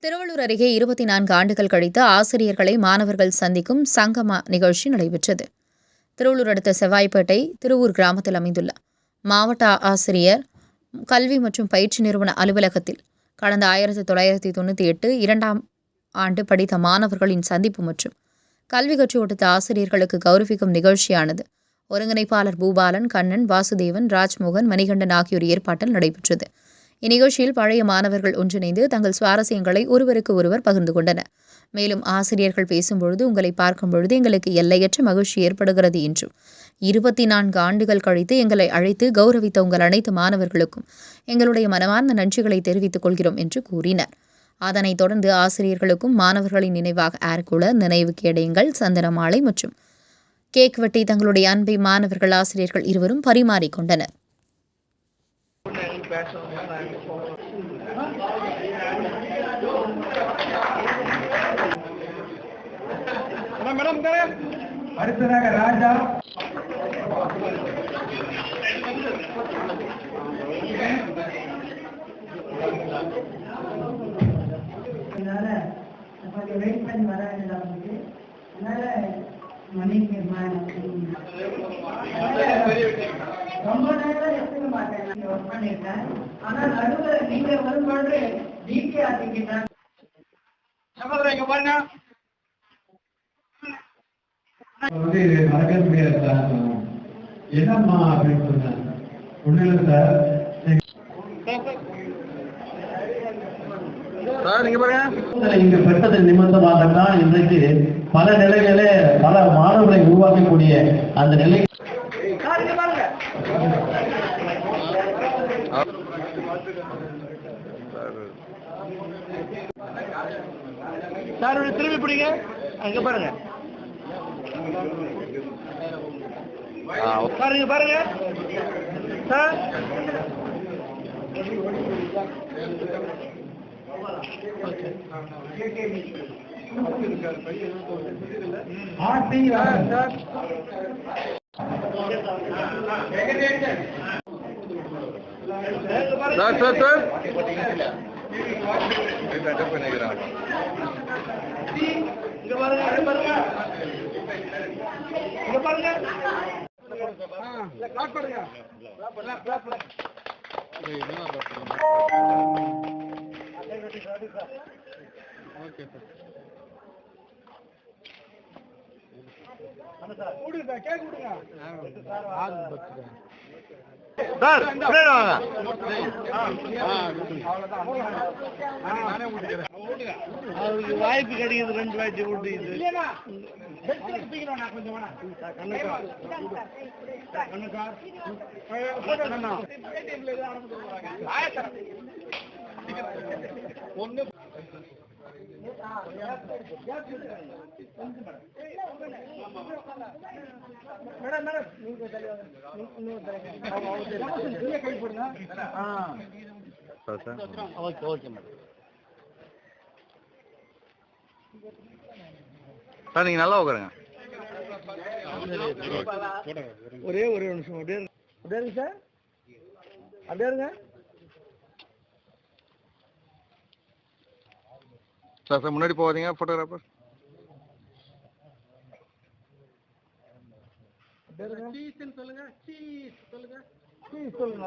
திருவள்ளூர் அருகே 24 ஆண்டுகள் கழித்து ஆசிரியர்களை மாணவர்கள் சந்திக்கும் சங்கம நிகழ்ச்சி நடைபெற்றது. திருவள்ளூர் அடுத்த செவ்வாய்ப்பேட்டை திருவூர் கிராமத்தில் அமைந்துள்ள மாவட்ட ஆசிரியர் கல்வி மற்றும் பயிற்சி நிறுவன அலுவலகத்தில் கடந்த 1998 2ஆம் ஆண்டு படித்த மாணவர்களின் சந்திப்பு மற்றும் கல்வி கற்றுக் கொடுத்த ஆசிரியர்களுக்கு கௌரவிக்கும் நிகழ்ச்சியானது ஒருங்கிணைப்பாளர் பூபாலன், கண்ணன், வாசுதேவன், ராஜ்மோகன், மணிகண்டன் ஆகியோர் ஏற்பாட்டில் நடைபெற்றது. இந்நிகழ்ச்சியில் பழைய மாணவர்கள் ஒன்றிணைந்து தங்கள் சுவாரஸ்யங்களை ஒருவருக்கு ஒருவர் பகிர்ந்து கொண்டனர். மேலும் ஆசிரியர்கள் பேசும்பொழுது உங்களை பார்க்கும் பொழுது எங்களுக்கு எல்லையற்ற மகிழ்ச்சி ஏற்படுகிறது என்றும் 24 ஆண்டுகள் கழித்து எங்களை அழைத்து கௌரவித்த உங்கள் அனைத்து மாணவர்களுக்கும் எங்களுடைய மனமார்ந்த நன்றிகளை தெரிவித்துக் கொள்கிறோம் என்று கூறினர். அதனைத் தொடர்ந்து ஆசிரியர்களுக்கும் மாணவர்களின் நினைவாக ஏர்கூலர், நினைவு கேடயங்கள், சந்தன மாலை மற்றும் கேக் வெட்டி தங்களுடைய அன்பை மாணவர்கள் ஆசிரியர்கள் இருவரும் பரிமாறிக்கொண்டனர். அடுத்ததாக ராஜா வெயிட் பண்ணி வர மணிக்கு ரொம்ப நேரம் எடுத்துக்க மாட்டேன் ஒர்க் பண்ணிருக்கேன். ஆனால் நடுவில் நீங்க வரும்போது டிகே ஆக்கிக்கிட்டேன். இங்க பாருங்க, இது மறக்க முடியாது சார். என்னம்மா அப்படின்னு சொன்னேன். ஒண்ணு இல்லை சார், இங்கு பெற்றதன் நிமித்தமாக தான் இன்றைக்கு பல நிலைகளே பல மாணவர்களை உருவாக்கக்கூடிய அந்த நிலை. சார் திரும்பி பிடிங்க, அங்க பாருங்க பாருங்க பாருங்க சார். வாய்ப்பு கிடைக்குது, 2 வாய்ப்பு கொஞ்சம் சார் நீங்க நல்லா உட்காருங்க. ஒரே நிமிஷம் அப்படியே இருங்க சார், அப்படியே இருங்க சார். சார் முன்னாடி போவாதீங்க போட்டோகிராஃபர். சொல்லுங்க சொல்லுங்க.